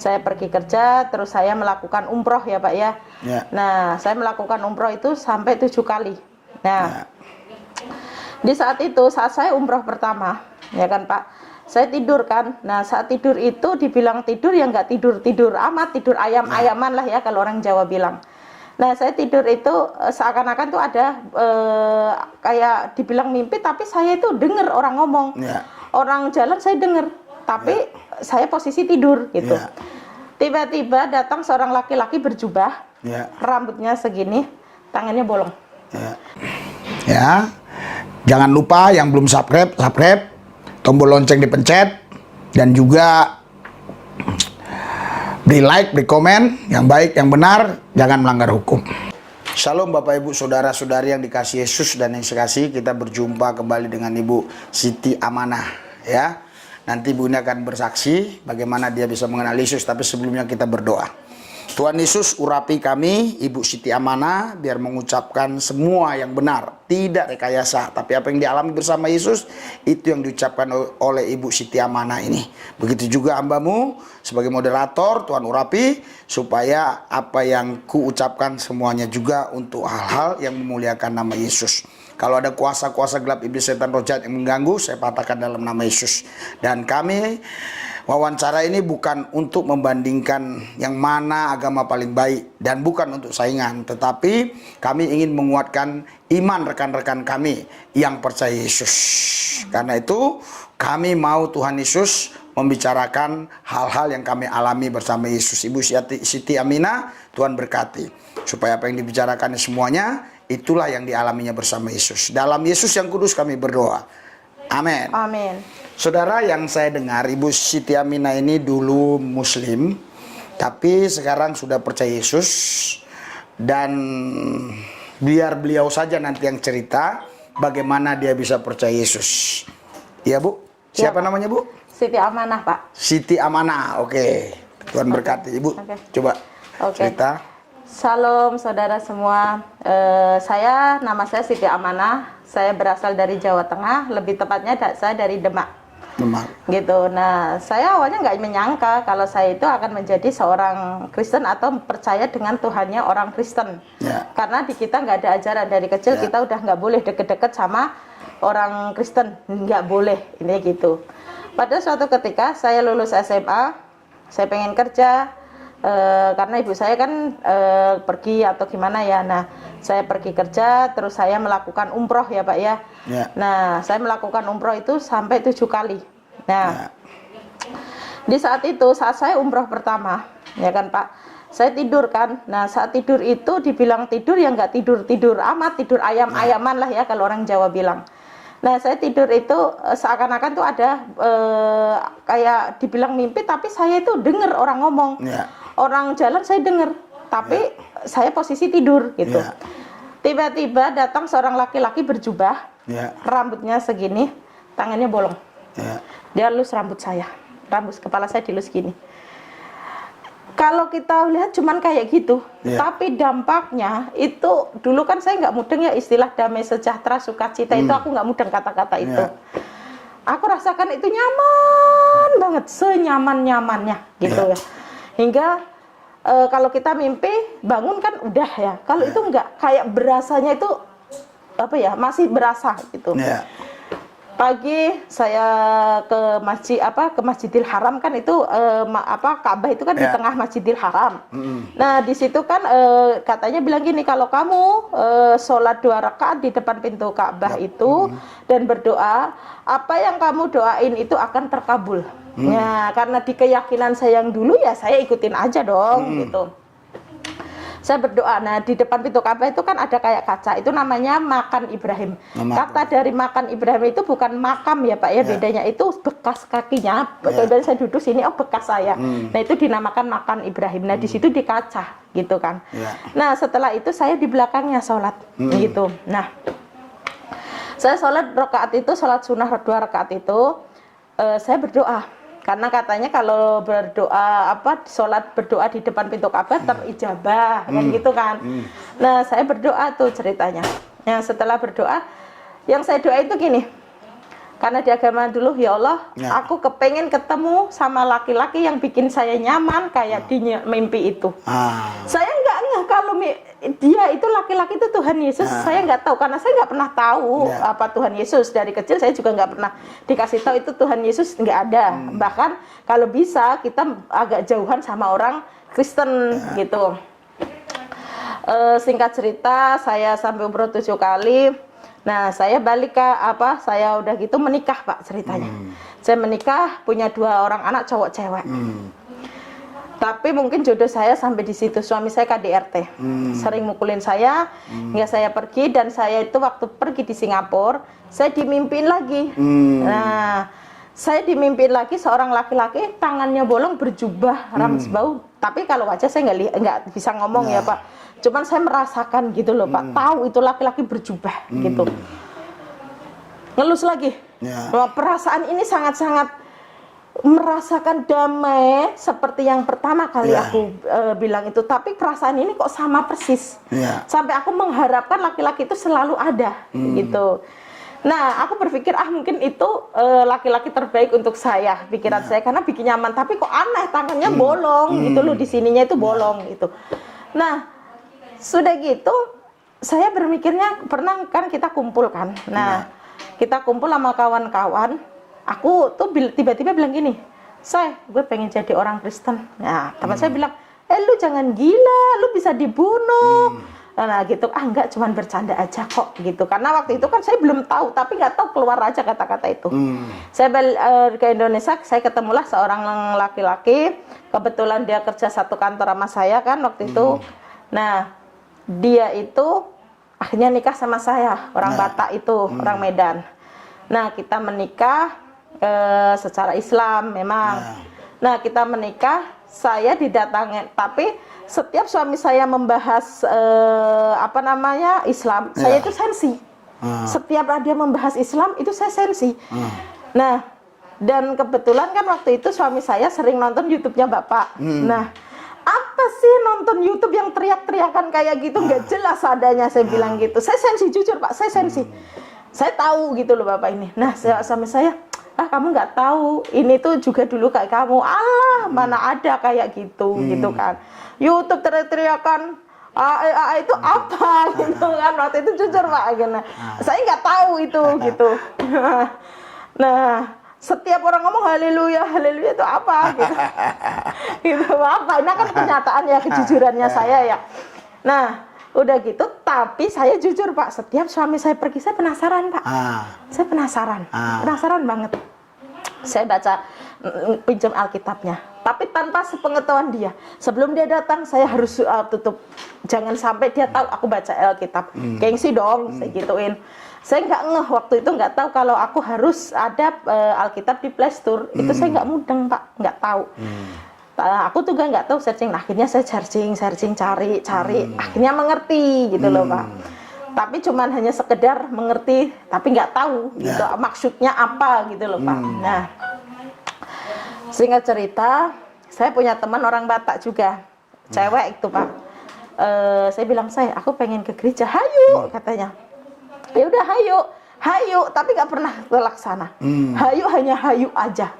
saya pergi kerja, terus saya melakukan umroh ya Pak ya. Nah, saya melakukan umroh itu sampai 7 kali. Nah, di saat itu, saat saya umroh pertama, ya kan Pak, saya tidur kan. Nah, saat tidur itu dibilang tidur ya nggak tidur amat, tidur ayam-ayaman lah ya kalau orang Jawa bilang. Nah, saya tidur itu seakan-akan tuh ada kayak dibilang mimpi, tapi saya itu dengar orang ngomong. Orang jalan saya dengar, tapi saya posisi tidur gitu. Tiba-tiba datang seorang laki-laki berjubah, rambutnya segini, tangannya bolong. Jangan lupa yang belum subscribe, tombol lonceng dipencet, dan juga beri like, beri komen, yang baik, yang benar, jangan melanggar hukum. Shalom Bapak Ibu Saudara-saudari yang dikasihi Yesus dan yang sekasih, kita berjumpa kembali dengan Ibu Siti Amanah ya. Nanti Ibu ini akan bersaksi bagaimana dia bisa mengenal Yesus, tapi sebelumnya kita berdoa. Tuhan Yesus, urapi kami, Ibu Siti Amanah, biar mengucapkan semua yang benar, tidak rekayasa, tapi apa yang dialami bersama Yesus, itu yang diucapkan oleh Ibu Siti Amanah ini. Begitu juga hamba-Mu, sebagai moderator, Tuhan urapi, supaya apa yang kuucapkan semuanya juga untuk hal-hal yang memuliakan nama Yesus. Kalau ada kuasa-kuasa gelap iblis setan roh jahat yang mengganggu, saya patahkan dalam nama Yesus. Dan kami wawancara ini bukan untuk membandingkan yang mana agama paling baik dan bukan untuk saingan, tetapi kami ingin menguatkan iman rekan-rekan kami yang percaya Yesus. Karena itu kami mau Tuhan Yesus membicarakan hal-hal yang kami alami bersama Yesus. Ibu Siti Aminah, Tuhan berkati supaya apa yang dibicarakan semuanya itulah yang dialaminya bersama Yesus. Dalam Yesus yang kudus kami berdoa. Amin. Amin. Saudara, yang saya dengar Ibu Siti Aminah ini dulu Muslim, tapi sekarang sudah percaya Yesus. Dan biar beliau saja nanti yang cerita bagaimana dia bisa percaya Yesus. Iya Bu? Siapa namanya Bu? Siti Amanah Pak. Siti Amanah, oke. Tuhan berkati Ibu. Coba cerita. Shalom saudara semua. Nama saya Siti Amanah. Saya berasal dari Jawa Tengah, lebih tepatnya saya dari Demak. Gitu. Nah, saya awalnya nggak menyangka kalau saya itu akan menjadi seorang Kristen atau percaya dengan Tuhannya orang Kristen. Karena di kita nggak ada ajaran dari kecil kita udah nggak boleh deket-deket sama orang Kristen, nggak boleh ini gitu. Pada suatu ketika saya lulus SMA, saya pengen kerja. Karena ibu saya kan pergi atau gimana ya. Nah, saya pergi kerja, terus saya melakukan umroh ya Pak ya. Nah, saya melakukan umroh itu sampai 7 kali. Nah, di saat itu, saat saya umroh pertama, ya kan Pak, saya tidur kan. Nah, saat tidur itu dibilang tidur ya nggak tidur amat, tidur ayam-ayaman lah ya kalau orang Jawa bilang. Nah, saya tidur itu seakan-akan tuh ada kayak dibilang mimpi, tapi saya itu dengar orang ngomong. Orang jalan saya dengar, tapi saya posisi tidur gitu. Tiba-tiba datang seorang laki-laki berjubah, rambutnya segini, tangannya bolong. Dia elus rambut saya, rambut kepala saya dilus gini. Kalau kita lihat cuman kayak gitu, tapi dampaknya itu dulu kan saya nggak mudeng ya istilah damai sejahtera sukacita itu aku nggak mudeng kata-kata itu. Aku rasakan itu nyaman banget, senyaman-nyamannya gitu ya. Hingga kalau kita mimpi bangun kan udah ya. Kalau itu nggak, kayak berasanya itu apa ya, masih berasa gitu. Pagi saya ke ke Masjidil Haram kan itu Ka'bah itu kan di tengah Masjidil Haram. Nah di situ kan katanya bilang gini, kalau kamu sholat 2 rakaat di depan pintu Ka'bah itu dan berdoa, apa yang kamu doain itu akan terkabul. Ya karena di keyakinan saya yang dulu ya saya ikutin aja dong gitu. Saya berdoa. Nah, di depan pintu Ka'bah itu kan ada kayak kaca. Itu namanya Makan Ibrahim. Kata dari Makan Ibrahim itu bukan makam ya Pak ya. Bedanya itu bekas kakinya. Dari saya duduk sini, oh bekas saya. Nah, itu dinamakan Makan Ibrahim. Nah, di situ di kaca gitu kan. Nah, setelah itu saya di belakangnya sholat gitu. Nah, saya sholat rakaat itu, sholat sunnah 2 rakaat itu, saya berdoa. Karena katanya kalau berdoa sholat berdoa di depan pintu Ka'bah terijabah kan gitu kan. Nah, saya berdoa tuh ceritanya. Nah, setelah berdoa, yang saya doa itu gini. Karena di agama dulu, ya Allah, aku kepengen ketemu sama laki-laki yang bikin saya nyaman kayak di mimpi itu. Saya nggak ngeh kalau dia itu laki-laki itu Tuhan Yesus. Saya nggak tahu karena saya nggak pernah tahu apa Tuhan Yesus. Dari kecil saya juga nggak pernah dikasih tahu itu Tuhan Yesus, nggak ada. Bahkan kalau bisa kita agak jauhan sama orang Kristen gitu. Singkat cerita, saya sampai umroh 7 kali. Nah, saya balik ke saya udah gitu menikah, Pak, ceritanya. Saya menikah, punya 2 orang anak cowok cewek. Tapi mungkin jodoh saya sampai di situ. Suami saya KDRT, sering mukulin saya, hingga saya pergi. Dan saya itu waktu pergi di Singapura, saya dimimpiin lagi. Nah, saya dimimpiin lagi seorang laki-laki, tangannya bolong, berjubah, rambut bau. Tapi kalau wajah saya nggak bisa ngomong ya, Pak. Cuman saya merasakan gitu loh, Pak. Tahu itu laki-laki berjubah gitu. Ngelus lagi. Perasaan ini sangat-sangat merasakan damai seperti yang pertama kali aku bilang itu. Tapi perasaan ini kok sama persis. Sampai aku mengharapkan laki-laki itu selalu ada gitu. Nah, aku berpikir mungkin itu laki-laki terbaik untuk saya, pikiran saya, karena bikin nyaman. Tapi kok aneh, tangannya bolong gitu loh, di sininya itu bolong gitu. Nah, sudah gitu, saya berpikirnya pernah kan kita kumpul kan. Nah, kita kumpul sama kawan-kawan. Aku tuh tiba-tiba bilang gini, gue pengen jadi orang Kristen. Nah, teman saya bilang, lu jangan gila, lu bisa dibunuh. Nah gitu, enggak, cuman bercanda aja kok gitu. Karena waktu itu kan saya belum tahu, tapi nggak tahu, keluar aja kata-kata itu. Saya balik ke Indonesia, saya ketemulah seorang laki-laki. Kebetulan dia kerja satu kantor sama saya kan waktu itu. Nah, dia itu akhirnya nikah sama saya, orang Batak itu, orang Medan. Nah, kita menikah secara Islam memang. Nah, kita menikah, saya didatangin, tapi setiap suami saya membahas Islam, saya itu sensi. Setiap dia membahas Islam itu saya sensi. Nah, dan kebetulan kan waktu itu suami saya sering nonton YouTube-nya Bapak. Nah, apa sih nonton YouTube yang teriak-teriakan kayak gitu, nggak jelas adanya, saya bilang gitu. Saya sensi, jujur Pak, saya sensi. Saya tahu gitu loh Bapak ini. Nah, sama saya, kamu nggak tahu, ini tuh juga dulu kayak kamu. Mana ada kayak gitu, gitu kan. YouTube teriak-teriakan, itu apa gitu kan. Waktu itu jujur Pak, saya nggak tahu itu gitu. Nah, setiap orang ngomong haleluya, haleluya itu apa gitu. Gitu apa? Ini kan kenyataan ya, kejujurannya saya ya. Nah, udah gitu, tapi saya jujur Pak, setiap suami saya pergi, saya penasaran Pak. Saya penasaran. Penasaran banget. Saya baca, pinjam Alkitabnya, tapi tanpa sepengetahuan dia. Sebelum dia datang, saya harus tutup. Jangan sampai dia tahu aku baca Alkitab. Gengsi dong, saya gituin. Saya nggak ngeh waktu itu, nggak tahu kalau aku harus ada Alkitab di Play Store. Itu saya nggak mudeng Pak, nggak tahu. Aku juga nggak tahu searching. Nah, akhirnya saya searching, cari. Akhirnya mengerti gitu loh Pak. Tapi cuman hanya sekedar mengerti, tapi nggak tahu gitu maksudnya apa gitu loh Pak. Nah, singkat cerita, saya punya teman orang Batak juga, cewek itu Pak. Saya bilang, aku pengen ke gereja, hayu katanya. Ya udah hayu, tapi nggak pernah terlaksana. Hayu hanya hayu aja.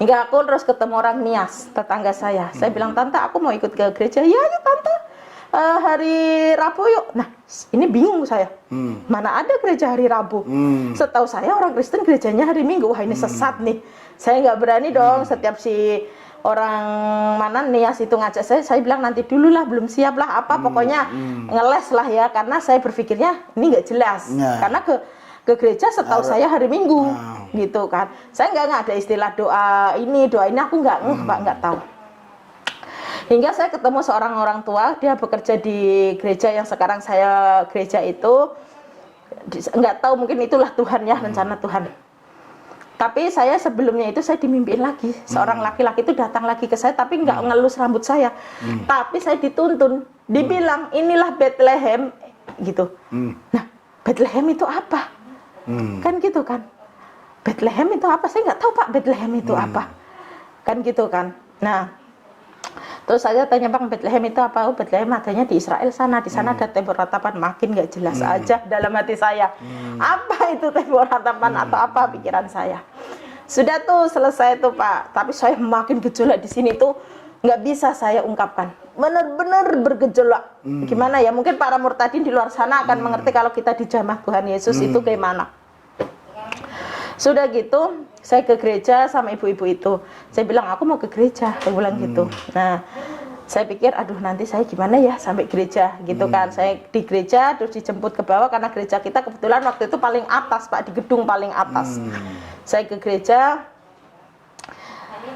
Hingga aku terus ketemu orang Nias, tetangga saya. Saya bilang, tante, aku mau ikut ke gereja. Ya, yuk tante, hari Rabu yuk. Nah, ini bingung saya. Mana ada gereja hari Rabu? Setahu saya orang Kristen gerejanya hari Minggu. Wah, ini sesat nih. Saya nggak berani dong. Setiap si orang mana Nias itu ngajak saya bilang nanti dulu lah, belum siap lah apa, pokoknya ngeles lah ya, karena saya berpikirnya ini nggak jelas, karena ke gereja setahu saya hari Minggu gitu kan. Saya nggak ada istilah doa ini aku nggak tahu. Hingga saya ketemu seorang orang tua, dia bekerja di gereja yang sekarang saya gereja itu, nggak tahu mungkin itulah Tuhan ya, rencana Tuhan. Tapi saya sebelumnya itu saya dimimpiin lagi, seorang laki-laki itu datang lagi ke saya, tapi nggak ngelus rambut saya, tapi saya dituntun, dibilang inilah Bethlehem gitu. Nah, Bethlehem itu apa? Kan gitu kan? Bethlehem itu apa? Saya nggak tahu Pak, Bethlehem itu apa? Kan gitu kan? Nah, Terus saya tanya, Bang, Bethlehem itu apa? Oh, Bethlehem adanya di Israel sana. Di sana ada tembok ratapan. Makin nggak jelas aja dalam hati saya. Apa itu tembok ratapan atau apa pikiran saya? Sudah tuh selesai tuh Pak. Tapi saya makin gejolak di sini tuh nggak bisa saya ungkapkan. Benar-benar bergejolak. Gimana ya? Mungkin para murtadin di luar sana akan mengerti kalau kita dijamah Tuhan Yesus itu gimana. Sudah gitu, saya ke gereja sama ibu-ibu itu. Saya bilang, aku mau ke gereja. Saya bilang gitu. Nah, saya pikir, aduh nanti saya gimana ya sampai gereja gitu kan. Saya di gereja, terus dijemput ke bawah karena gereja kita kebetulan waktu itu paling atas Pak, di gedung paling atas. Saya ke gereja.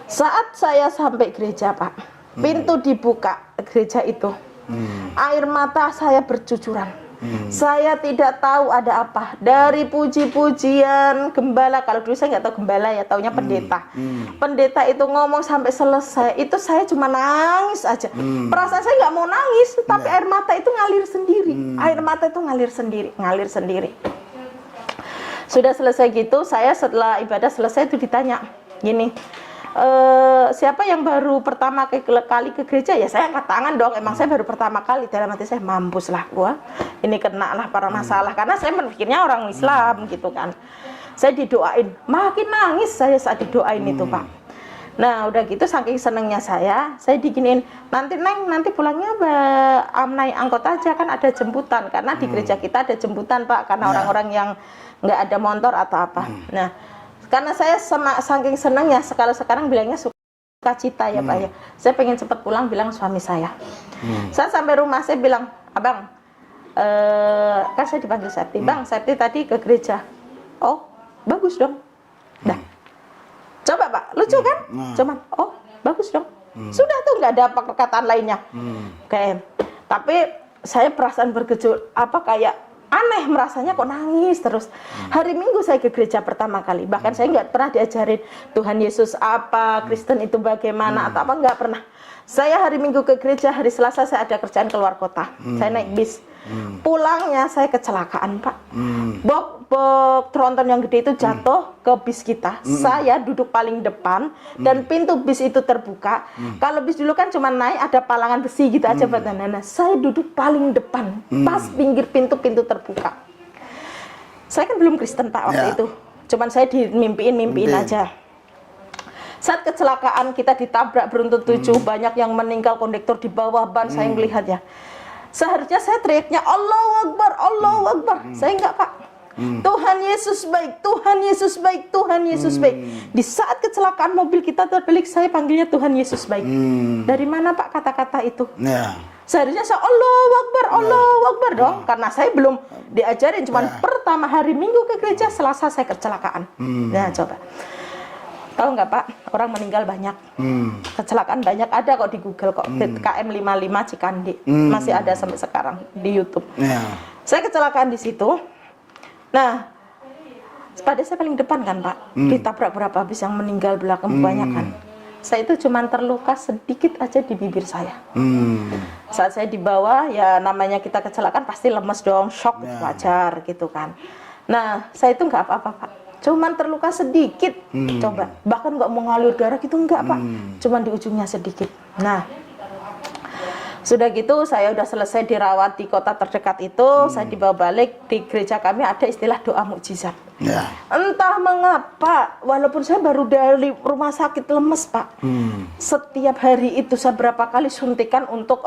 Saat saya sampai gereja Pak, pintu dibuka gereja itu. Air mata saya bercucuran. Saya tidak tahu ada apa. Dari puji-pujian gembala, kalau dulu saya nggak tahu gembala ya, taunya pendeta. Pendeta itu ngomong sampai selesai, itu saya cuma nangis aja. Perasaan saya nggak mau nangis, tapi air mata itu ngalir sendiri. Air mata itu ngalir sendiri. Sudah selesai gitu, saya setelah ibadah selesai itu ditanya, gini, siapa yang baru pertama kali ke gereja? Ya saya angkat tangan dong, emang saya baru pertama kali. Dalam hati saya, mampus lah gua, ini kena lah para masalah, karena saya berpikirnya orang Islam gitu kan. Saya didoain, makin nangis saya saat didoain itu Pak. Nah udah gitu saking senengnya saya diginiin, nanti Neng, nanti pulangnya naik angkot aja, kan ada jemputan, karena di gereja kita ada jemputan Pak, karena orang-orang yang nggak ada motor atau apa. Nah karena saya saking senangnya, sekarang bilangnya sukacita ya Pak ya. Saya pengen cepat pulang, bilang suami saya. Saya sampai rumah, saya bilang, Abang, kan saya dipanggil Septi. Bang, Septi tadi ke gereja. Oh, bagus dong. Dah. Coba Pak, lucu kan? Cuman, oh, bagus dong. Sudah tuh, nggak ada perkataan lainnya. Kayak, tapi saya perasaan bergejolak, kayak aneh merasanya, kok nangis terus. Hari Minggu saya ke gereja pertama kali, bahkan saya nggak pernah diajarin Tuhan Yesus apa, Kristen itu bagaimana atau apa, nggak pernah. Saya hari Minggu ke gereja, hari Selasa saya ada kerjaan keluar kota, saya naik bis. Pulangnya saya kecelakaan Pak. Box tronton yang gede itu jatuh ke bis kita. Saya duduk paling depan dan pintu bis itu terbuka. Kalau bis dulu kan cuma naik ada palangan besi gitu aja buat anak-anak. Saya duduk paling depan, pas pinggir pintu terbuka. Saya kan belum Kristen Pak waktu itu. Cuman saya dimimpiin aja. Saat kecelakaan kita ditabrak beruntun 7, banyak yang meninggal, kondektor di bawah ban, saya melihat ya. Seharusnya saya teriaknya Allahu Akbar, Allahu Akbar. Saya enggak Pak. Tuhan Yesus baik, Tuhan Yesus baik, Tuhan Yesus baik. Di saat kecelakaan mobil kita terbelik, saya panggilnya Tuhan Yesus baik. Dari mana Pak kata-kata itu? Seharusnya saya Allahu Akbar, Allahu Akbar dong. Karena saya belum diajarin, cuman pertama hari Minggu ke gereja, Selasa saya kecelakaan. Nah coba. Tahu nggak Pak, orang meninggal banyak, kecelakaan banyak, ada kok di Google kok, KM 55 Cikandi, masih ada sampai sekarang di YouTube. Saya kecelakaan di situ. Nah, pada saya paling depan kan Pak, ditabrak berapa bis yang meninggal belakang kebanyakan. Saya itu cuma terluka sedikit aja di bibir saya. Saat saya dibawa, ya namanya kita kecelakaan pasti lemes dong, shock wajar gitu kan. Nah, saya itu nggak apa-apa Pak. Cuman terluka sedikit, coba. Bahkan nggak mau ngalir darah gitu, enggak Pak. Cuman di ujungnya sedikit. Nah, sudah gitu saya udah selesai dirawat di kota terdekat itu, saya dibawa balik. Di gereja kami ada istilah doa mukjizat. Entah mengapa, walaupun saya baru dari rumah sakit lemes Pak. Setiap hari itu saya berapa kali suntikan untuk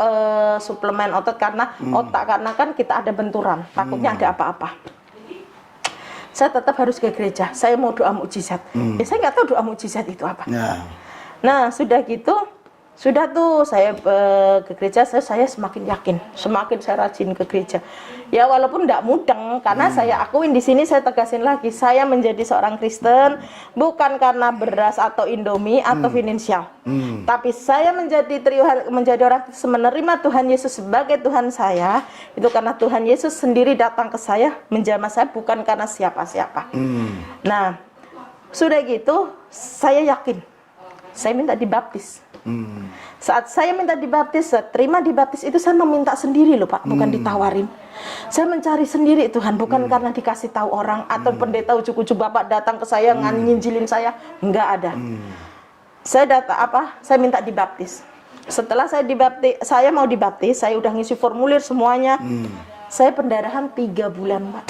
suplemen otot karena otak, karena kan kita ada benturan, takutnya ada apa-apa. Saya tetap harus ke gereja, saya mau doa mukjizat. Ya saya nggak tahu doa mukjizat itu apa. Nah sudah gitu, sudah tuh saya ke gereja, saya semakin yakin, semakin saya rajin ke gereja. Ya walaupun tidak mudeng, karena saya akuin di sini, saya tegasin lagi, saya menjadi seorang Kristen bukan karena beras atau Indomie atau finansial, tapi saya menjadi orang menerima Tuhan Yesus sebagai Tuhan saya itu karena Tuhan Yesus sendiri datang ke saya, menjamah saya, bukan karena siapa-siapa. Nah sudah gitu, saya yakin, saya minta dibaptis. Saat saya minta dibaptis, saya terima dibaptis itu, saya meminta sendiri loh Pak, bukan ditawarin. Saya mencari sendiri Tuhan, bukan karena dikasih tahu orang atau pendeta ujuk-ujuk Bapak datang ke saya nginjilin saya, enggak ada. Saya saya minta dibaptis. Setelah saya mau dibaptis, saya udah ngisi formulir semuanya. Saya pendarahan 3 bulan, Pak.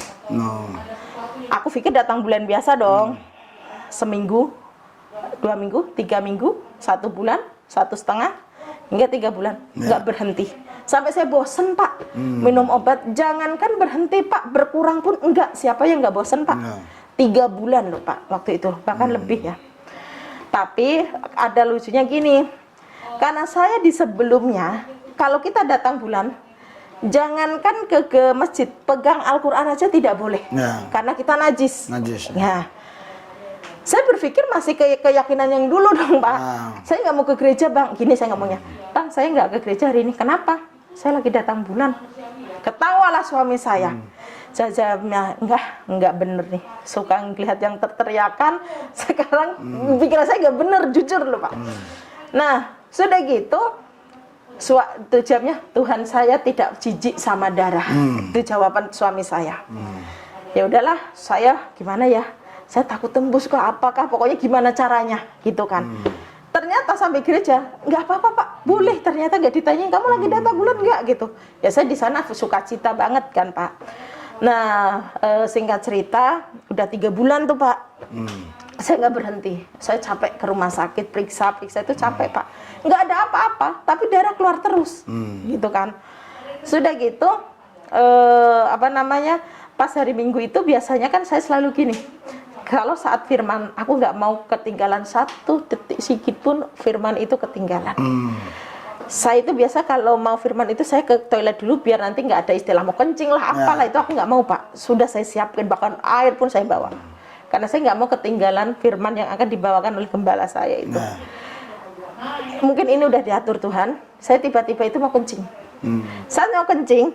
Aku pikir datang bulan biasa dong. Seminggu, 2 minggu, 3 minggu, 1 bulan, 1,5, hingga 3 bulan. Nggak berhenti. Sampai saya bosen, Pak. Minum obat, jangankan berhenti, Pak. Berkurang pun enggak. Siapa yang nggak bosen, Pak? 3 bulan loh, Pak, waktu itu. Bahkan lebih ya. Tapi ada lucunya gini. Karena saya di sebelumnya, kalau kita datang bulan, jangankan ke masjid, pegang Al-Quran aja tidak boleh. Karena kita najis. Ya. Saya berpikir masih keyakinan yang dulu dong, Pak. Saya nggak mau ke gereja, Bang. Gini saya ngomongnya, Bang, saya nggak ke gereja hari ini. Kenapa? Saya lagi datang bulan. Ketawalah suami saya. Saya jawabnya, enggak bener nih. Suka ngelihat yang teriakan. Sekarang pikiran saya nggak bener, jujur loh, Pak. Nah, sudah gitu, itu jawabnya, Tuhan saya tidak jijik sama darah. Itu jawaban suami saya. Ya udahlah, saya gimana ya? Saya takut tembus ke apakah, pokoknya gimana caranya, gitu kan. Ternyata sampai gereja, nggak apa-apa, Pak, boleh. Ternyata nggak ditanyain, kamu lagi datang bulan nggak, gitu. Ya saya di sana sukacita banget kan, Pak. Nah, singkat cerita, udah 3 bulan tuh, Pak. Saya nggak berhenti, saya capek ke rumah sakit, periksa itu capek, Pak. Nggak ada apa-apa, tapi darah keluar terus, gitu kan. Sudah gitu, pas hari Minggu itu biasanya kan saya selalu gini. Kalau saat firman, aku nggak mau ketinggalan 1 detik sedikit pun firman itu ketinggalan. Saya itu biasa kalau mau firman itu saya ke toilet dulu biar nanti nggak ada istilah mau kencing lah, apalah itu aku nggak mau, Pak. Sudah saya siapkan, bahkan air pun saya bawa. Karena saya nggak mau ketinggalan firman yang akan dibawakan oleh gembala saya itu. Mungkin ini udah diatur Tuhan. Saya tiba-tiba itu mau kencing. Saat mau kencing,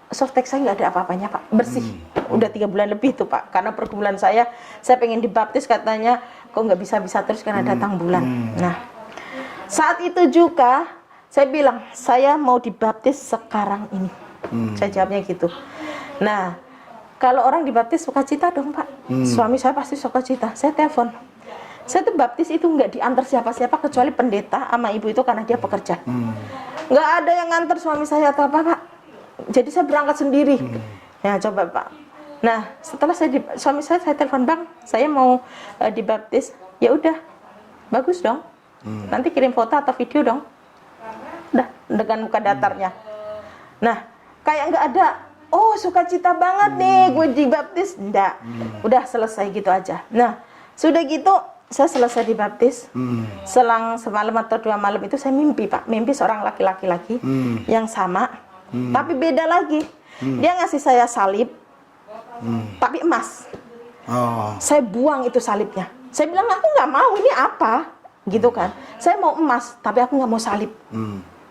softtek saya nggak ada apa-apanya, Pak. Bersih. Udah 3 bulan lebih tuh, Pak. Karena pergumulan saya pengen dibaptis, katanya kok nggak bisa-bisa terus karena datang bulan. Nah, saat itu juga saya bilang, saya mau dibaptis sekarang ini. Saya jawabnya gitu. Nah, kalau orang dibaptis sukacita dong, Pak. Suami saya pasti sukacita. Saya telepon. Saya tuh baptis itu nggak diantar siapa-siapa kecuali pendeta sama ibu itu karena dia pekerja. Nggak ada yang nganter suami saya atau apa, Pak. Jadi saya berangkat sendiri. Ya coba, Pak. Nah, setelah suami saya telepon, Bang, saya mau dibaptis. Ya udah, bagus dong. Nanti kirim foto atau video dong. Udah, dengan muka datarnya. Nah, kayak nggak ada. Oh, sukacita banget nih gue dibaptis. Enggak, udah selesai gitu aja. Nah, sudah gitu saya selesai dibaptis. Selang semalam atau 2 malam itu saya mimpi, Pak. Mimpi seorang laki-laki lagi yang sama, tapi beda lagi. Dia ngasih saya salib, tapi emas. Saya buang itu salibnya. Saya bilang, aku nggak mau, ini apa? Gitu kan. Saya mau emas, tapi aku nggak mau salib.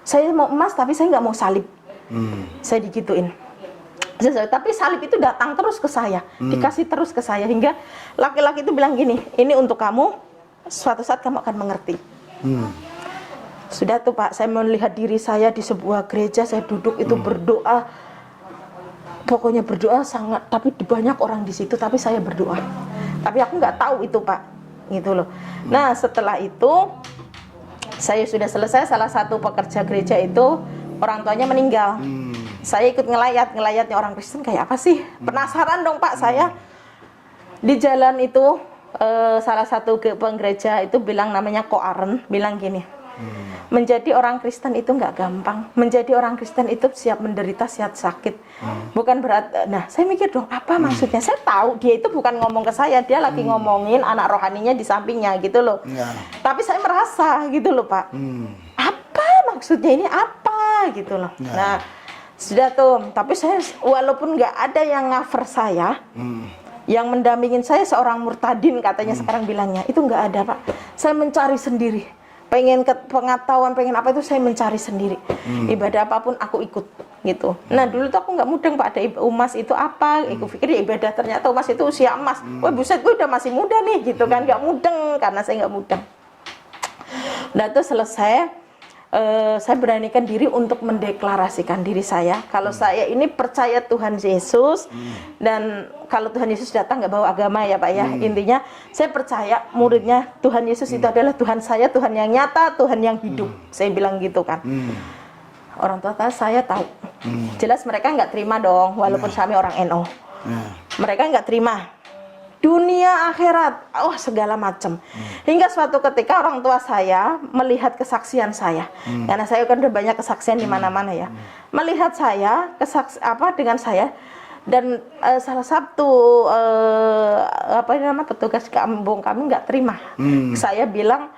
Saya mau emas, tapi saya nggak mau salib. Saya digituin. Tapi salib itu datang terus ke saya, dikasih terus ke saya, hingga laki-laki itu bilang gini, ini untuk kamu, suatu saat kamu akan mengerti. Sudah tuh, Pak, saya melihat diri saya di sebuah gereja, saya duduk itu berdoa, pokoknya berdoa sangat, tapi banyak orang di situ, tapi saya berdoa, tapi aku nggak tahu itu, Pak, gitu loh. Nah, setelah itu saya sudah selesai, salah satu pekerja gereja itu orang tuanya meninggal. Saya ikut ngelayatnya orang Kristen kayak apa sih? Penasaran dong, Pak, saya. Di jalan itu salah satu penggereja itu bilang, namanya Ko Aren, bilang gini, menjadi orang Kristen itu nggak gampang. Menjadi orang Kristen itu siap menderita, siap sakit. Bukan berat. Nah, saya mikir dong, apa maksudnya? Saya tahu dia itu bukan ngomong ke saya, dia lagi ngomongin anak rohaninya di sampingnya gitu loh. Tapi saya merasa gitu loh, Pak. Apa maksudnya ini apa gitu loh. Nah, sudah tuh, tapi saya walaupun nggak ada yang cover saya, yang mendampingin saya seorang murtadin katanya sekarang bilangnya, itu nggak ada, Pak. Saya mencari sendiri, pengen pengetahuan, pengen apa itu saya mencari sendiri. Ibadah apapun aku ikut gitu. Nah, dulu tuh aku nggak mudeng, Pak, ada umas itu apa, aku pikir ya ibadah, ternyata umas itu usia emas. Wah, buset, gue udah masih muda nih gitu kan, nggak mudeng karena saya nggak mudeng. Nah, itu selesai. saya beranikan diri untuk mendeklarasikan diri saya kalau saya ini percaya Tuhan Yesus, dan kalau Tuhan Yesus datang nggak bawa agama ya Pak ya, intinya saya percaya muridnya Tuhan Yesus itu adalah Tuhan saya, Tuhan yang nyata, Tuhan yang hidup. Saya bilang gitu kan. Orang tua saya tahu, jelas mereka nggak terima dong, walaupun kami orang NO, mereka nggak terima. Dunia akhirat, segala macam. Hingga suatu ketika orang tua saya melihat kesaksian saya, karena saya kan udah banyak kesaksian di mana-mana ya, melihat saya dengan saya, dan salah satu petugas kampung kami nggak terima. Saya bilang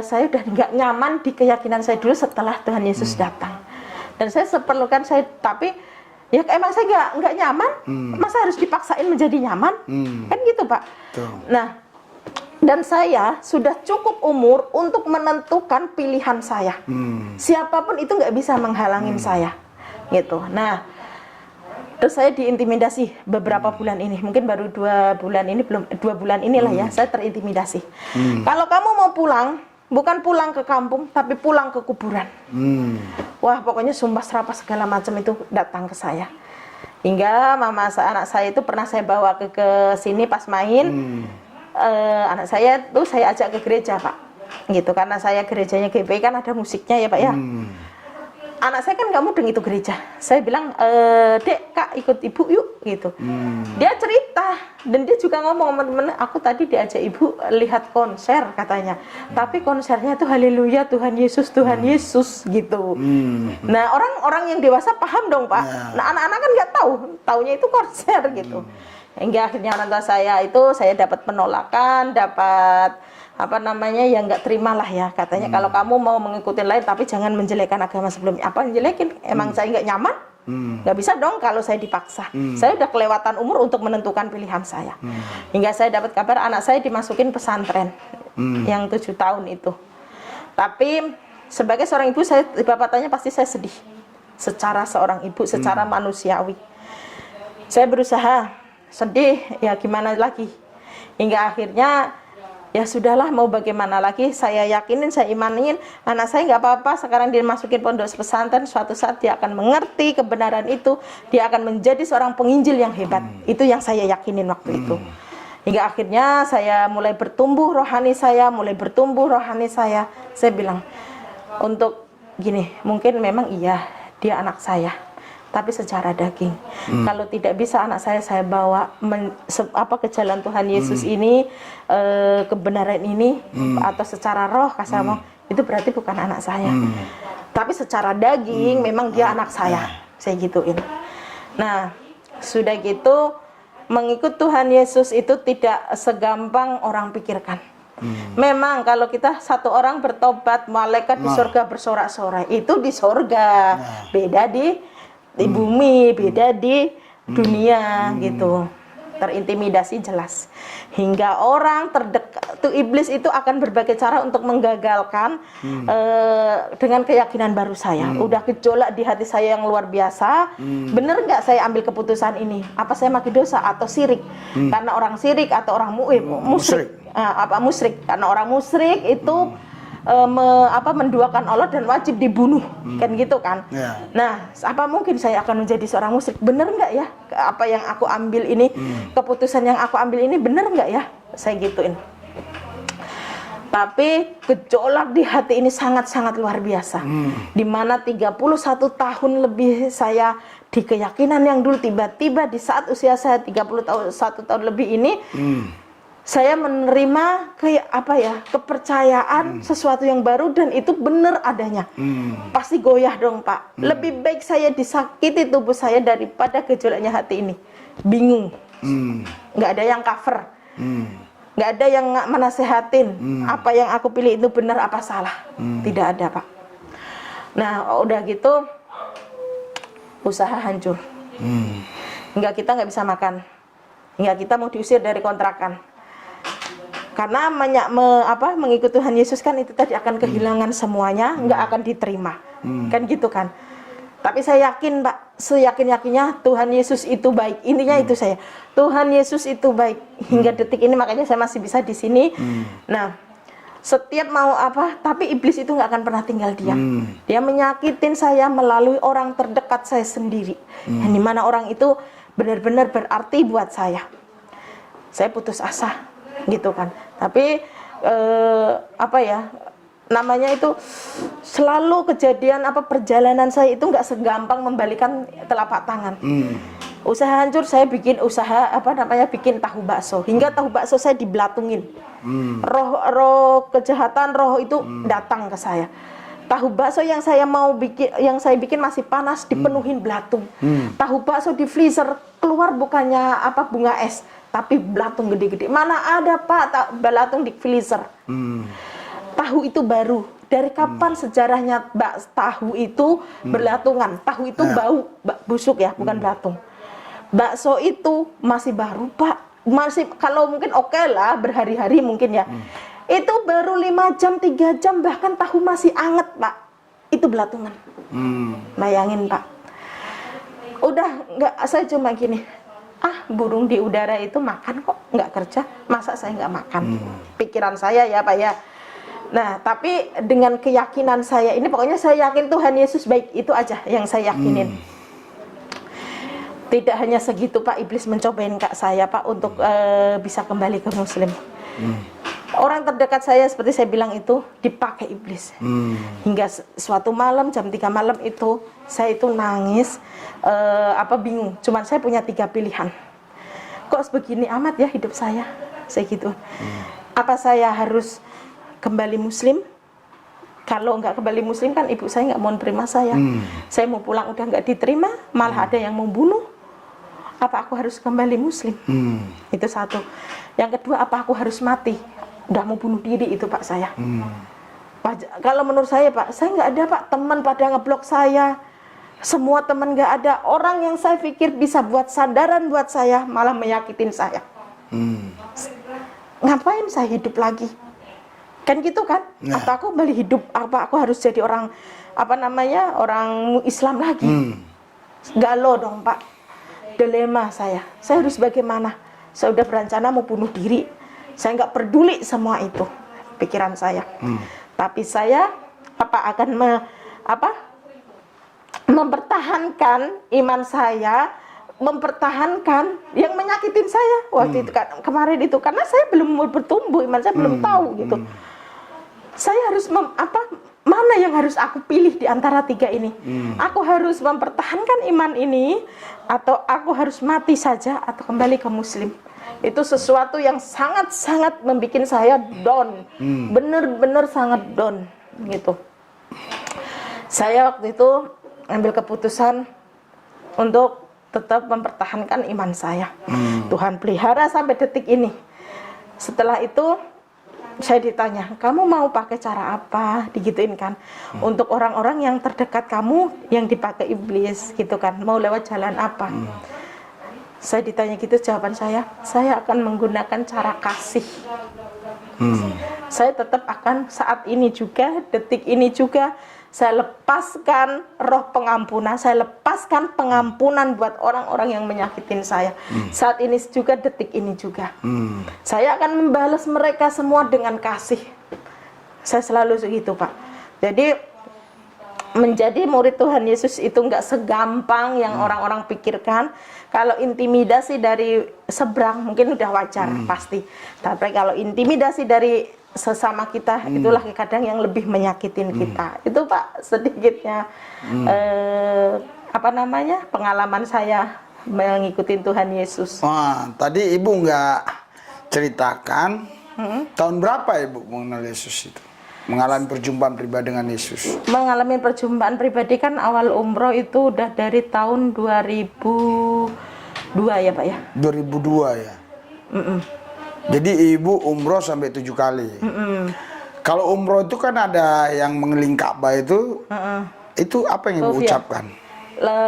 saya udah nggak nyaman di keyakinan saya dulu setelah Tuhan Yesus datang, dan saya seperlukan tapi ya emang saya nggak nyaman, masa harus dipaksain menjadi nyaman, kan gitu Pak. Nah, dan saya sudah cukup umur untuk menentukan pilihan saya. Siapapun itu nggak bisa menghalangin saya, gitu. Nah, terus saya diintimidasi beberapa bulan ini, mungkin baru 2 bulan ini, belum 2 bulan inilah ya, saya terintimidasi. Kalau kamu mau pulang, bukan pulang ke kampung, tapi pulang ke kuburan. Wah, pokoknya sumpah serapah segala macam itu datang ke saya. Hingga anak saya itu pernah saya bawa ke sini pas main. Anak saya tuh saya ajak ke gereja Pak, gitu, karena saya gerejanya GPI kan ada musiknya ya Pak ya. Anak saya kan nggak mudeng itu gereja. Saya bilang, Dek, Kak ikut ibu yuk, gitu. Dia cerita, dan dia juga ngomong, teman-teman, aku tadi diajak ibu lihat konser katanya. Tapi konsernya itu haleluya, Tuhan Yesus, gitu. Nah, orang yang dewasa paham dong Pak. Nah, anak-anak kan nggak tahu, taunya itu konser gitu. Hingga akhirnya orang tua saya dapat penolakan, dapat yang nggak terima lah ya, katanya kalau kamu mau mengikuti lain tapi jangan menjelekkan agama sebelumnya. Apa menjelekin? Emang saya nggak nyaman? Nggak bisa dong kalau saya dipaksa. Saya udah kelewatan umur untuk menentukan pilihan saya. Hingga saya dapat kabar anak saya dimasukin pesantren yang 7 tahun itu. Tapi sebagai seorang ibu, bapak tanya pasti saya sedih. Secara seorang ibu, secara manusiawi, saya berusaha sedih, ya gimana lagi. Hingga akhirnya ya sudahlah, mau bagaimana lagi, saya yakinin, saya imanin anak saya nggak apa-apa. Sekarang dia masukin pondok pesantren, suatu saat dia akan mengerti kebenaran itu, dia akan menjadi seorang penginjil yang hebat. Itu yang saya yakinin waktu itu. Hingga akhirnya saya mulai bertumbuh rohani saya, saya bilang, untuk gini, mungkin memang iya dia anak saya, tapi secara daging. Kalau tidak bisa anak saya bawa ke jalan Tuhan Yesus ini, kebenaran ini, atau secara roh itu berarti bukan anak saya. Tapi secara daging memang dia anak saya gituin. Nah, sudah gitu, mengikut Tuhan Yesus itu tidak segampang orang pikirkan. Memang kalau kita satu orang bertobat, malaikat di surga bersorak-sorai, itu di surga, beda di bumi, beda di dunia gitu. Terintimidasi jelas. Hingga orang terdekat tuh, iblis itu akan berbagai cara untuk menggagalkan dengan keyakinan baru saya. Udah gejolak di hati saya yang luar biasa. Bener nggak saya ambil keputusan ini? Apa saya makin dosa atau sirik? Karena orang sirik atau orang musyrik. Musyrik. Karena orang musyrik itu menduakan Allah dan wajib dibunuh, kan gitu kan. Nah, apa mungkin saya akan menjadi seorang musyrik? Bener nggak ya apa yang aku ambil ini, keputusan yang aku ambil ini bener nggak ya, saya gituin. Tapi gejolak di hati ini sangat-sangat luar biasa. Dimana 31 tahun lebih saya di keyakinan yang dulu, tiba-tiba di saat usia saya 31 tahun lebih ini, saya menerima kepercayaan sesuatu yang baru, dan itu benar adanya. Pasti goyah dong Pak. Lebih baik saya disakiti tubuh saya daripada gejolaknya hati ini. Bingung. Nggak ada yang cover. Nggak ada yang menasehatin. Apa yang aku pilih itu benar apa salah. Tidak ada Pak. Nah, udah gitu usaha hancur. Kita nggak bisa makan. Kita mau diusir dari kontrakan. Karena mengikut Tuhan Yesus kan itu tadi akan kehilangan semuanya, nggak akan diterima, kan gitu kan. Tapi saya yakin Pak, seyakin-yakinnya Tuhan Yesus itu baik. Intinya itu saya, Tuhan Yesus itu baik hingga detik ini, makanya saya masih bisa di sini. Nah, setiap mau apa, tapi iblis itu nggak akan pernah tinggal diam. Dia menyakitin saya melalui orang terdekat saya sendiri. Yang dimana orang itu benar-benar berarti buat saya. Saya putus asa, gitu kan. Tapi apa ya, namanya itu selalu kejadian apa perjalanan saya itu nggak segampang membalikan telapak tangan. Usaha hancur, saya bikin usaha apa namanya, bikin tahu bakso, hingga tahu bakso saya dibelatungin. Roh kejahatan, roh itu datang ke saya. Tahu bakso yang saya mau bikin, yang saya bikin masih panas, dipenuhin belatung. Tahu bakso di freezer, keluar bukannya apa bunga es, tapi belatung gede-gede. Mana ada Pak belatung di freezer? Tahu itu baru. Dari kapan sejarahnya tahu itu berlatungan? Tahu itu bau busuk ya, bukan belatung. Bakso itu masih baru Pak, masih kalau mungkin oke lah berhari-hari mungkin ya. Itu baru 5 jam, 3 jam, bahkan tahu masih anget Pak. Itu belatungan. Bayangin Pak. Udah nggak, saya cuma gini, burung di udara itu makan kok, nggak kerja, masa saya nggak makan? Pikiran saya ya Pak ya. Nah, tapi dengan keyakinan saya ini, pokoknya saya yakin Tuhan Yesus baik, itu aja yang saya yakinin. Tidak hanya segitu Pak, iblis mencobain Kak saya Pak untuk bisa kembali ke Muslim. Orang terdekat saya seperti saya bilang itu dipakai iblis. Hingga suatu malam jam 3 malam itu saya itu nangis, bingung. Cuman saya punya 3 pilihan. Kok sebegini amat ya hidup saya gitu. Apa saya harus kembali Muslim? Kalau nggak kembali Muslim kan ibu saya nggak mau terima saya. Saya mau pulang udah nggak diterima, malah ada yang mau bunuh. Apa aku harus kembali Muslim? Itu satu. Yang kedua, apa aku harus mati? Udah mau bunuh diri itu Pak saya. Kalau menurut saya Pak, saya nggak ada Pak, teman pada ngeblok saya. Semua teman nggak ada. Orang yang saya pikir bisa buat sandaran buat saya malah menyakitin saya. Ngapain saya hidup lagi? Kan gitu kan? Apa aku kembali hidup? Apa aku harus jadi orang orang Islam lagi? Galau dong Pak. Dilema saya harus bagaimana? Saya udah berencana mau bunuh diri. Saya nggak peduli semua itu pikiran saya. Tapi saya akan mempertahankan iman saya, mempertahankan yang menyakitin saya waktu itu kan, kemarin itu, karena saya belum bertumbuh, iman saya belum tahu gitu. Saya harus mana yang harus aku pilih di antara 3 ini? Aku harus mempertahankan iman ini, atau aku harus mati saja, atau kembali ke Muslim? Itu sesuatu yang sangat-sangat membuat saya down, bener-bener sangat down gitu. Saya waktu itu ambil keputusan untuk tetap mempertahankan iman saya. Tuhan pelihara sampai detik ini. Setelah itu saya ditanya, kamu mau pakai cara apa? Digituin kan. Untuk orang-orang yang terdekat kamu yang dipakai iblis gitu kan, mau lewat jalan apa? Saya ditanya gitu, jawaban saya akan menggunakan cara kasih. Saya tetap akan saat ini juga, detik ini juga, saya lepaskan roh pengampunan, saya lepaskan pengampunan buat orang-orang yang menyakitin saya. Saat ini juga, detik ini juga. Saya akan membalas mereka semua dengan kasih. Saya selalu segitu Pak. Jadi menjadi murid Tuhan Yesus itu nggak segampang yang orang-orang pikirkan. Kalau intimidasi dari seberang mungkin udah wajar pasti. Tapi kalau intimidasi dari sesama kita, itulah kadang yang lebih menyakitin kita. Itu Pak sedikitnya pengalaman saya mengikuti Tuhan Yesus. Wah, tadi Ibu nggak ceritakan tahun berapa Ibu mengenal Yesus itu? Mengalami perjumpaan pribadi dengan Yesus. Mengalami perjumpaan pribadi kan awal umroh itu udah dari tahun 2002 ya Pak ya? 2002 ya? Jadi Ibu umroh sampai 7 kali. Kalau umroh itu kan ada yang mengelilingi Ka'bah itu apa yang Ibu ucapkan?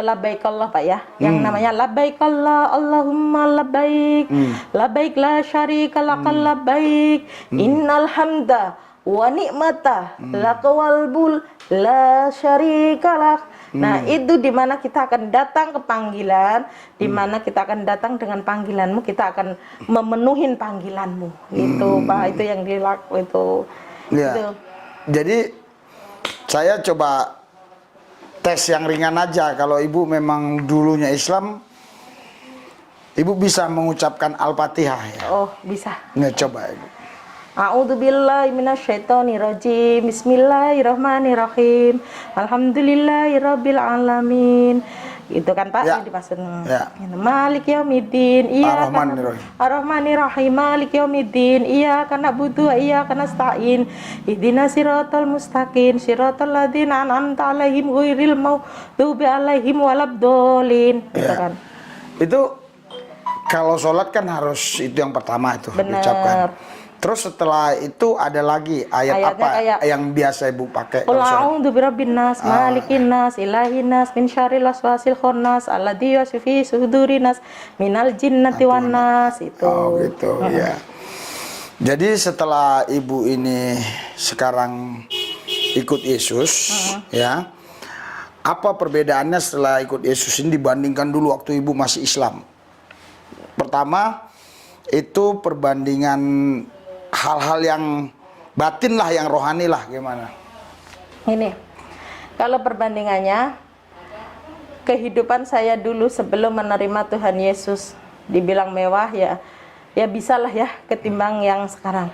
Labbaik Allah Pak ya, yang namanya labbaik Allah, Allahumma labbaik, labbaik la syarika lakal labbaik, innal hamda wa ni'mata lakawal bul la syarikalak. Nah itu dimana kita akan datang ke panggilan, dimana kita akan datang dengan panggilanmu, kita akan memenuhi panggilanmu gitu Pak. Itu yang dilakukan itu. Ya. Gitu. Jadi saya coba tes yang ringan aja. Kalau ibu memang dulunya Islam, ibu bisa mengucapkan Al-Fatihah ya. Oh, bisa. Nah, coba ibu. A'udzubillahi minasyaitonirrajim. Bismillahirrahmanirrahim. Alhamdulillahirabbil alamin. Itu kan Pak Ya. yang dimaksud. Ya. Malik yaumiddin. Ar-Rahmanir-Rahim. Ar-Rahmanir-Rahim. Malik yaumiddin. Iyyaka na'budu wa iyyaka nasta'in. Ihdinas siratal mustaqim. Siratal ladzina an'amta 'alaihim ghairil maghdubi 'alaihim waladdallin. Gitu Ya. kan. Itu kalau sholat kan harus itu yang pertama itu Bener. diucapkan. Terus setelah itu ada lagi ayat Ayatnya apa kayak, yang biasa ibu pakai Qul kalau sholat? a'udzu birabbin nas, malikin nas, ilahin nas, min syarril waswasil khannas, alladzi yuwaswisu fi sudurin nas, minal jinnati wan nas. Itu. Oh gitu ya. Jadi setelah ibu ini sekarang ikut Yesus, ya, apa perbedaannya setelah ikut Yesus ini dibandingkan dulu waktu ibu masih Islam? Pertama, itu perbandingan hal-hal yang batin lah, yang rohani lah, gimana? Ini, kalau perbandingannya, kehidupan saya dulu sebelum menerima Tuhan Yesus, dibilang mewah ya, ya bisalah ya ketimbang yang sekarang.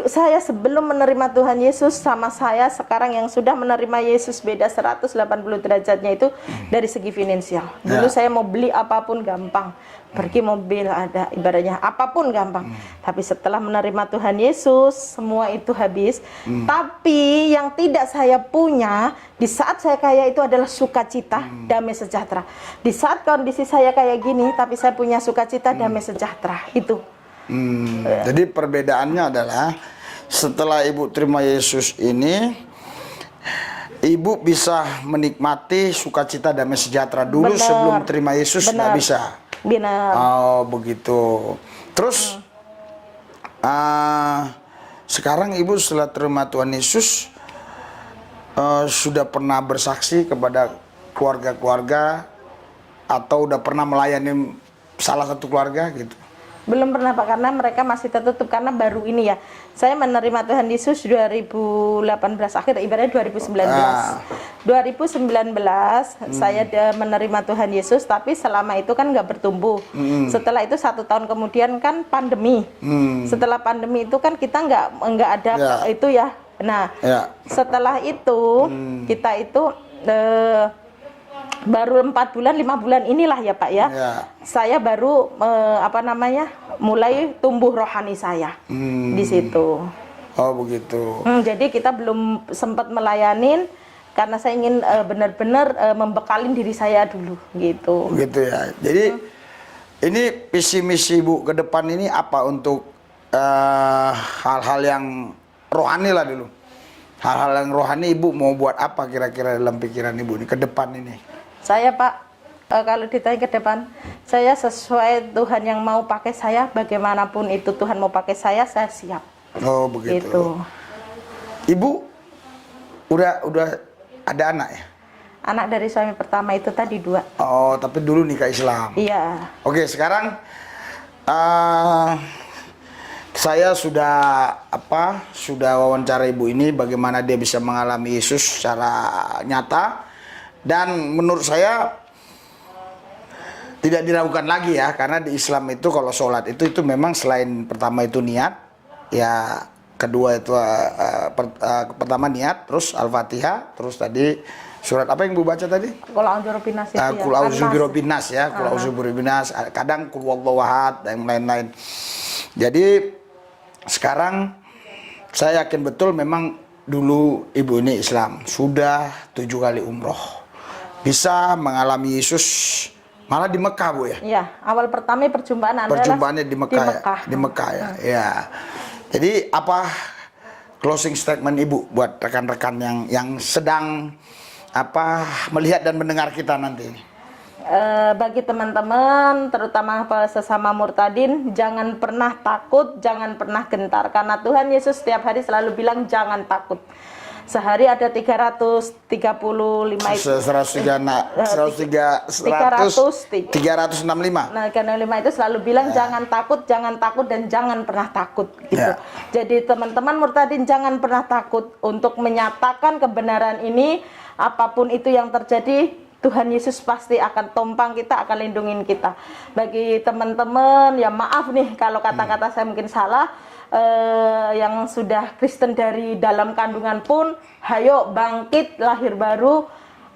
Saya sebelum menerima Tuhan Yesus sama saya sekarang yang sudah menerima Yesus beda 180 derajatnya itu dari segi finansial. Dulu saya mau beli apapun gampang, pergi mobil ada, ibaratnya apapun gampang. Tapi setelah menerima Tuhan Yesus semua itu habis. Tapi yang tidak saya punya di saat saya kaya itu adalah sukacita, damai sejahtera. Di saat kondisi saya kayak gini tapi saya punya sukacita, damai sejahtera. Itu. Jadi perbedaannya adalah setelah ibu terima Yesus ini, ibu bisa menikmati sukacita damai sejahtera. Dulu Benar. sebelum terima Yesus nggak bisa. Benar. Oh begitu. Terus sekarang ibu setelah terima Tuhan Yesus sudah pernah bersaksi kepada keluarga-keluarga atau udah pernah melayani salah satu keluarga gitu? Belum pernah Pak, karena mereka masih tertutup karena baru ini ya. Saya menerima Tuhan Yesus 2018 akhir, ibaratnya 2019. 2019 saya menerima Tuhan Yesus, tapi selama itu kan nggak bertumbuh. Setelah itu 1 tahun kemudian kan pandemi. Setelah pandemi itu kan kita nggak ada itu ya. Nah, setelah itu kita itu baru 4 bulan 5 bulan inilah ya Pak ya, saya baru mulai tumbuh rohani saya di situ. Oh begitu. Jadi kita belum sempat melayanin karena saya ingin benar-benar membekalin diri saya dulu gitu. Gitu ya. Jadi ini visi misi ibu ke depan ini apa untuk hal-hal yang rohani lah dulu. Hal-hal yang rohani ibu mau buat apa kira-kira dalam pikiran ibu ini ke depan ini? Saya Pak, kalau ditanya ke depan, saya sesuai Tuhan yang mau pakai saya, bagaimanapun itu Tuhan mau pakai saya siap. Oh begitu. Gitu. Ibu udah ada anak ya? Anak dari suami pertama itu tadi 2. Oh tapi dulu nikah Islam. Iya. Oke sekarang saya sudah wawancara ibu ini bagaimana dia bisa mengalami Yesus secara nyata. Dan menurut saya tidak diragukan lagi ya, karena di Islam itu kalau sholat itu memang selain pertama itu niat, ya kedua itu pertama niat, terus Al-Fatihah, terus tadi surat apa yang ibu baca tadi? Qul a'udzu birabbin nas. Qul a'udzu birabbin nas ya, Qul a'udzu birabbin nas, kadang Qul huwallahu ahad dan lain-lain. Jadi sekarang saya yakin betul memang dulu ibu ini Islam, sudah 7 kali umroh. Bisa mengalami Yesus malah di Mekah bu ya? Iya, awal pertama perjumpaannya di Mekah. Di Mekah ya. Ya. Jadi apa closing statement ibu buat rekan-rekan yang sedang melihat dan mendengar kita nanti? Bagi teman-teman, terutama sesama murtadin, jangan pernah takut, jangan pernah gentar, karena Tuhan Yesus setiap hari selalu bilang jangan takut. Sehari ada 335 itu. 365. Nah, karena 5 itu selalu bilang jangan takut dan jangan pernah takut gitu. Jadi teman-teman murtadin jangan pernah takut untuk menyatakan kebenaran ini, apapun itu yang terjadi, Tuhan Yesus pasti akan tompang kita, akan lindungin kita. Bagi teman-teman, ya maaf nih kalau kata-kata saya mungkin salah, yang sudah Kristen dari dalam kandungan pun, hayo bangkit, lahir baru,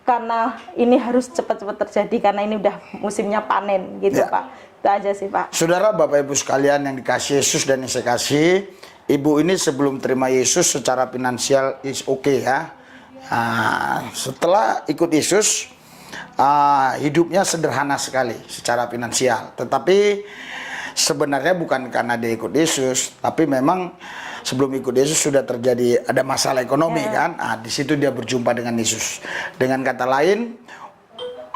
karena ini harus cepat-cepat terjadi, karena ini udah musimnya panen gitu Pak. Itu aja sih Pak. Saudara, Bapak Ibu sekalian yang dikasih Yesus dan yang saya kasih, ibu ini sebelum terima Yesus secara finansial is okay ya. Setelah ikut Yesus, hidupnya sederhana sekali secara finansial. Tetapi sebenarnya bukan karena dia ikut Yesus, tapi memang sebelum ikut Yesus sudah terjadi ada masalah ekonomi kan. Di situ dia berjumpa dengan Yesus. Dengan kata lain,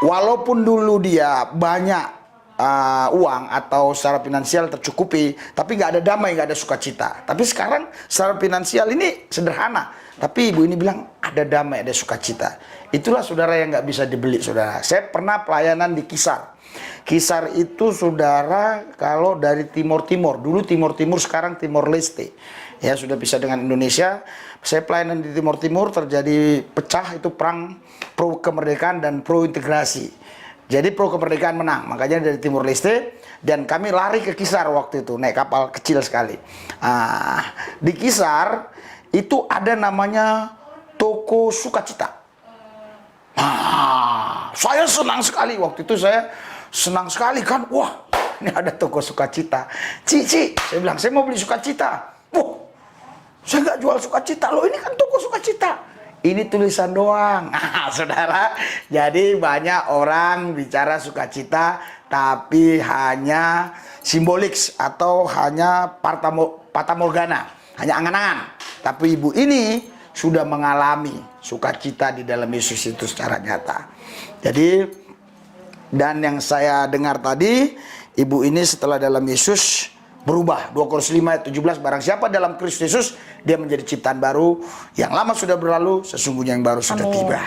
walaupun dulu dia banyak uang atau secara finansial tercukupi, tapi nggak ada damai, nggak ada sukacita. Tapi sekarang secara finansial ini sederhana, tapi ibu ini bilang ada damai, ada sukacita. Itulah saudara yang nggak bisa dibeli, saudara. Saya pernah pelayanan di Kisar. Kisar itu saudara kalau dari Timur-Timur, dulu Timur-Timur, sekarang Timor-Leste. Ya sudah pisah dengan Indonesia. Saya pelayanan di Timur-Timur, terjadi pecah, itu perang pro kemerdekaan dan pro integrasi. Jadi pro kemerdekaan menang, makanya dari Timur Leste, dan kami lari ke Kisar waktu itu, naik kapal kecil sekali. Di Kisar itu ada namanya toko sukacita. Saya senang sekali waktu itu, saya senang sekali kan, wah ini ada toko sukacita. Cici, saya bilang saya mau beli sukacita. Wah, saya nggak jual sukacita loh, ini kan toko sukacita. Ini tulisan doang. Saudara, jadi banyak orang bicara sukacita tapi hanya simbolik atau hanya fatamorgana, hanya angan-angan. Tapi ibu ini sudah mengalami sukacita di dalam Yesus itu secara nyata. Jadi, dan yang saya dengar tadi, ibu ini setelah dalam Yesus berubah. 2 Korintus 5 ayat 17, barang siapa dalam Kristus Yesus, dia menjadi ciptaan baru, yang lama sudah berlalu, sesungguhnya yang baru sudah tiba.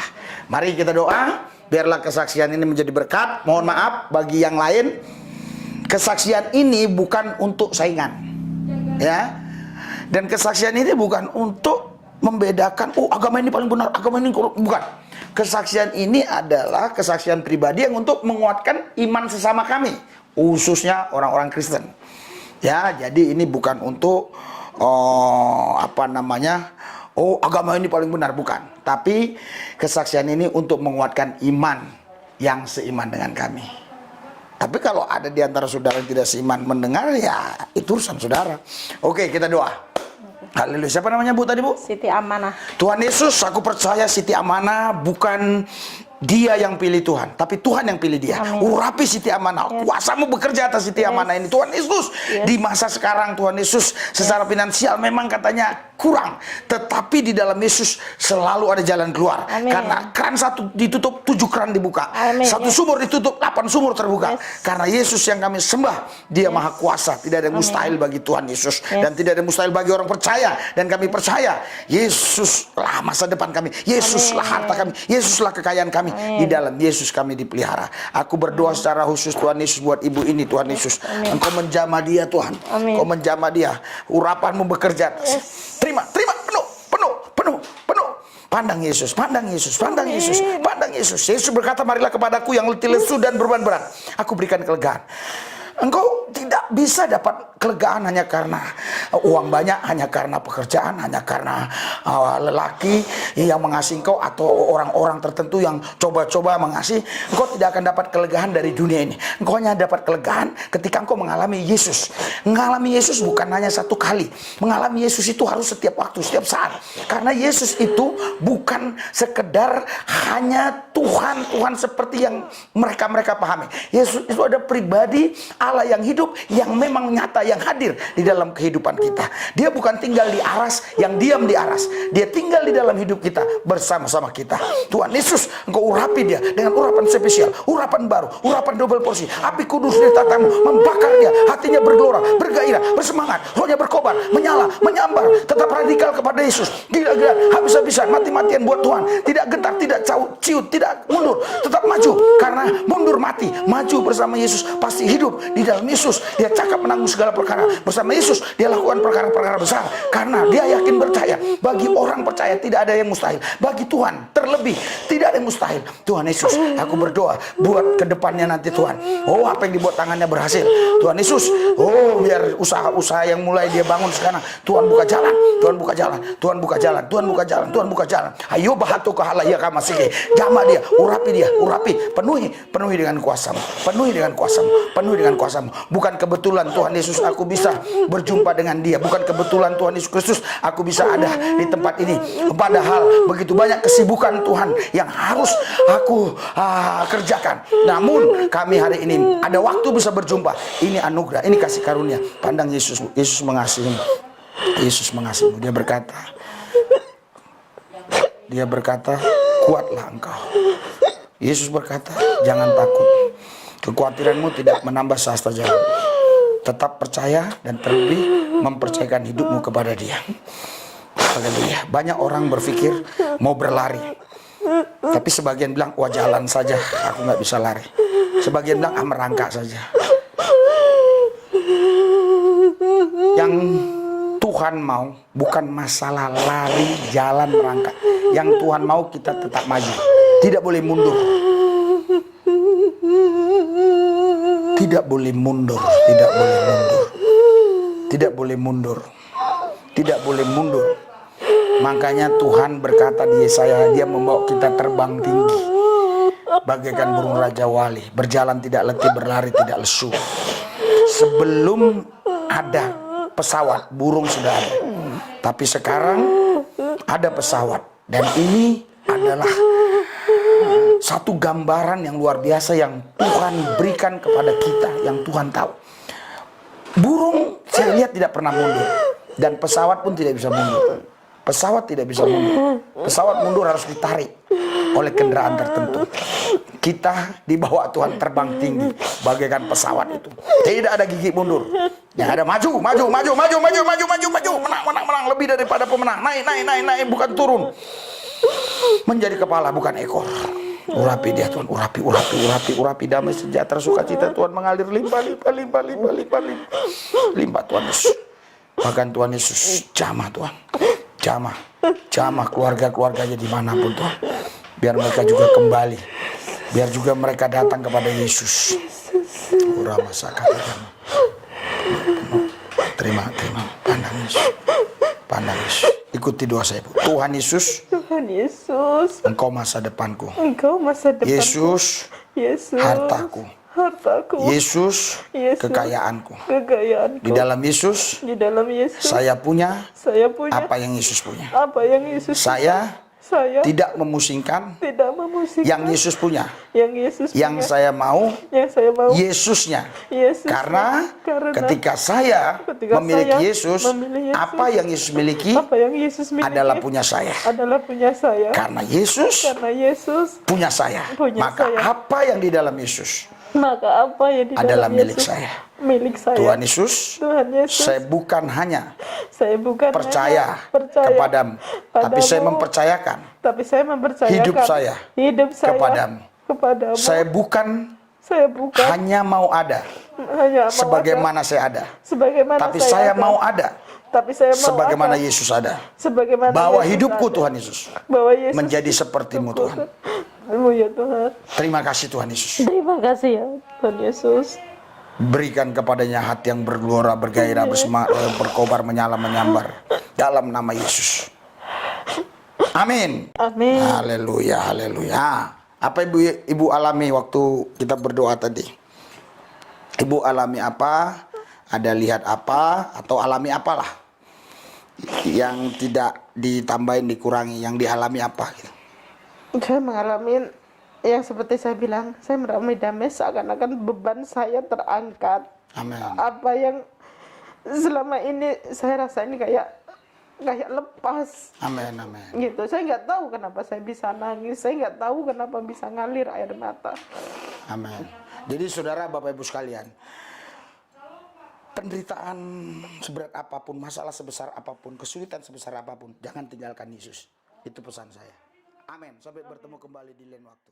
Mari kita doa, biarlah kesaksian ini menjadi berkat. Mohon maaf bagi yang lain, kesaksian ini bukan untuk saingan, ya. Dan kesaksian ini bukan untuk membedakan, oh agama ini paling benar, agama ini bukan. Kesaksian ini adalah kesaksian pribadi yang untuk menguatkan iman sesama kami, khususnya orang-orang Kristen. Ya, jadi ini bukan untuk agama ini paling benar, bukan. Tapi kesaksian ini untuk menguatkan iman yang seiman dengan kami. Tapi kalau ada di antara saudara yang tidak seiman mendengar, ya itu urusan saudara. Oke, kita doa. Haleluya. Siapa namanya Bu tadi Bu? Siti Amanah. Tuhan Yesus, aku percaya Siti Amanah bukan dia yang pilih Tuhan, tapi Tuhan yang pilih dia. Urapi Siti Amanah, kuasamu bekerja atas Siti Amanah ini. Tuhan Yesus, di masa sekarang Tuhan Yesus, secara finansial memang katanya kurang, tetapi di dalam Yesus selalu ada jalan keluar. Karena keran satu ditutup, 7 keran dibuka. Satu sumur ditutup, 8 sumur terbuka. Karena Yesus yang kami sembah, dia maha kuasa. Tidak ada mustahil bagi Tuhan Yesus, dan tidak ada mustahil bagi orang percaya. Dan kami percaya Yesuslah masa depan kami, Yesuslah harta kami, Yesuslah kekayaan kami. Di dalam Yesus kami dipelihara. Aku berdoa secara khusus Tuhan Yesus buat ibu ini, Tuhan Yesus. Engkau menjamah dia Tuhan. Engkau menjamah dia. Urapanmu bekerja. Terima penuh. Pandang Yesus, pandang Yesus, pandang Yesus, pandang Yesus. Yesus berkata, marilah kepadaku yang letih lesu dan beban berat, aku berikan kelegaan. Engkau tidak bisa dapat kelegaan hanya karena uang banyak, hanya karena pekerjaan, hanya karena lelaki yang mengasihi engkau, atau orang-orang tertentu yang coba-coba mengasihi. Engkau tidak akan dapat kelegaan dari dunia ini. Engkau hanya dapat kelegaan ketika engkau mengalami Yesus. Mengalami Yesus bukan hanya satu kali. Mengalami Yesus itu harus setiap waktu, setiap saat. Karena Yesus itu bukan sekedar hanya Tuhan seperti yang mereka pahami. Yesus itu ada pribadi Allah yang hidup, yang memang nyata, yang hadir di dalam kehidupan kita. Dia bukan tinggal di aras, yang diam di aras. Dia tinggal di dalam hidup kita, bersama-sama kita. Tuhan Yesus, Engkau urapi dia dengan urapan spesial, urapan baru, urapan double porsi. Api kudus di tatamu, membakar dia, hatinya bergelora, bergairah, bersemangat, rohnya berkobar, menyala, menyambar, tetap radikal kepada Yesus. Gila-gila, habis-habisan, mati-matian buat Tuhan. Tidak gentar, tidak ciut, tidak mundur, tetap maju. Karena mundur mati, maju bersama Yesus, pasti hidup di dalam Yesus. Dia cakap menanggung segala perkara. Bersama Yesus, dia lakukan perkara-perkara besar. Karena dia yakin percaya. Bagi orang percaya tidak ada yang mustahil. Bagi Tuhan terlebih tidak ada yang mustahil. Tuhan Yesus, aku berdoa buat ke depannya nanti Tuhan. Oh, apa yang dibuat tangannya berhasil. Tuhan Yesus, oh biar usaha-usaha yang mulai dia bangun sekarang, Tuhan buka jalan, Tuhan buka jalan, Tuhan buka jalan, Tuhan buka jalan, Tuhan buka jalan. Ayo bahatu kahalaya kamasike. Jama dia, urapi, penuhi dengan kuasamu, penuhi dengan kuasamu, penuhi dengan kuasamu. Bukan kebetulan Tuhan Yesus aku bisa berjumpa dengan dia. Bukan kebetulan Tuhan Yesus Kristus aku bisa ada di tempat ini. Padahal begitu banyak kesibukan Tuhan yang harus aku kerjakan. Namun kami hari ini ada waktu bisa berjumpa. Ini anugerah, ini kasih karunia. Pandang Yesus, Yesus mengasihimu. Yesus mengasihimu. Dia berkata, kuatlah engkau. Yesus berkata, jangan takut. Kekhawatiranmu tidak menambah sehasta jalan. Tetap percaya dan terlebih mempercayakan hidupmu kepada Dia. Haleluya. Banyak orang berpikir mau berlari, tapi sebagian bilang, wah jalan saja, aku nggak bisa lari. Sebagian bilang, merangkak saja. Yang Tuhan mau bukan masalah lari, jalan, merangkak. Yang Tuhan mau kita tetap maju, tidak boleh mundur. Tidak boleh mundur, tidak boleh mundur. Tidak boleh mundur. Tidak boleh mundur. Makanya Tuhan berkata di Yesaya, Dia membawa kita terbang tinggi bagaikan burung Raja Wali, berjalan tidak letih, berlari tidak lesu. Sebelum ada pesawat, burung sudah ada. Tapi sekarang ada pesawat, dan ini adalah satu gambaran yang luar biasa yang Tuhan berikan kepada kita, yang Tuhan tahu. Burung saya lihat tidak pernah mundur, dan pesawat pun tidak bisa mundur. Pesawat tidak bisa mundur. Pesawat mundur harus ditarik oleh kendaraan tertentu. Kita dibawa Tuhan terbang tinggi bagaikan pesawat itu. Tidak ada gigi mundur. Yang ada maju, menang, lebih daripada pemenang. Naik, bukan turun. Menjadi kepala bukan ekor. Urapi dia Tuhan, urapi damai sejahtera sukacita Tuhan mengalir limpah Tuhan Yesus. Bahkan Tuhan Yesus jamah Tuhan, jamah keluarga-keluarganya dimanapun Tuhan, biar mereka juga kembali, biar juga mereka datang kepada Yesus. Urama sakata. Terima, pandang Yesus. Ikuti doa saya, Bu. Tuhan Yesus, Engkau masa depanku. Yesus, hartaku. Yesus, kekayaanku. Di dalam Yesus, saya punya apa yang Yesus punya. Saya tidak memusingkan yang Yesus punya. Yang saya mau Yesusnya. Karena ketika saya memiliki Yesus, apa yang Yesus miliki adalah punya saya. Karena Yesus punya saya, maka apa yang di dalam Yesus adalah milik saya. Tuhan Yesus, saya bukan hanya percaya kepadamu, tapi saya mempercayakan hidup saya kepadamu. Saya bukan hanya mau ada sebagaimana saya ada, tapi saya mau ada sebagaimana Yesus ada. Bawa hidupku Tuhan Yesus menjadi sepertimu Tuhan. Terima kasih Tuhan Yesus. Terima kasih ya Tuhan Yesus. Berikan kepadanya hati yang bergelora, bergairah, bersemangat, berkobar, menyala, menyambar dalam nama Yesus. Amin. Amin. Haleluya, haleluya. Apa ibu alami waktu kita berdoa tadi? Ibu alami apa? Ada lihat apa? Atau alami apalah? Yang tidak ditambahin, dikurangi, yang dialami apa? Gitu. Saya mengalami yang seperti saya bilang, saya mengalami damai seakan-akan beban saya terangkat. Amin. Apa yang selama ini saya rasain kayak lepas. Amin, amin. Gitu. Saya nggak tahu kenapa saya bisa nangis. Saya nggak tahu kenapa bisa ngalir air mata. Amin. Jadi saudara, Bapak Ibu sekalian, penderitaan seberat apapun, masalah sebesar apapun, kesulitan sebesar apapun, jangan tinggalkan Yesus. Itu pesan saya. Amin. Sampai bertemu kembali di lain waktu.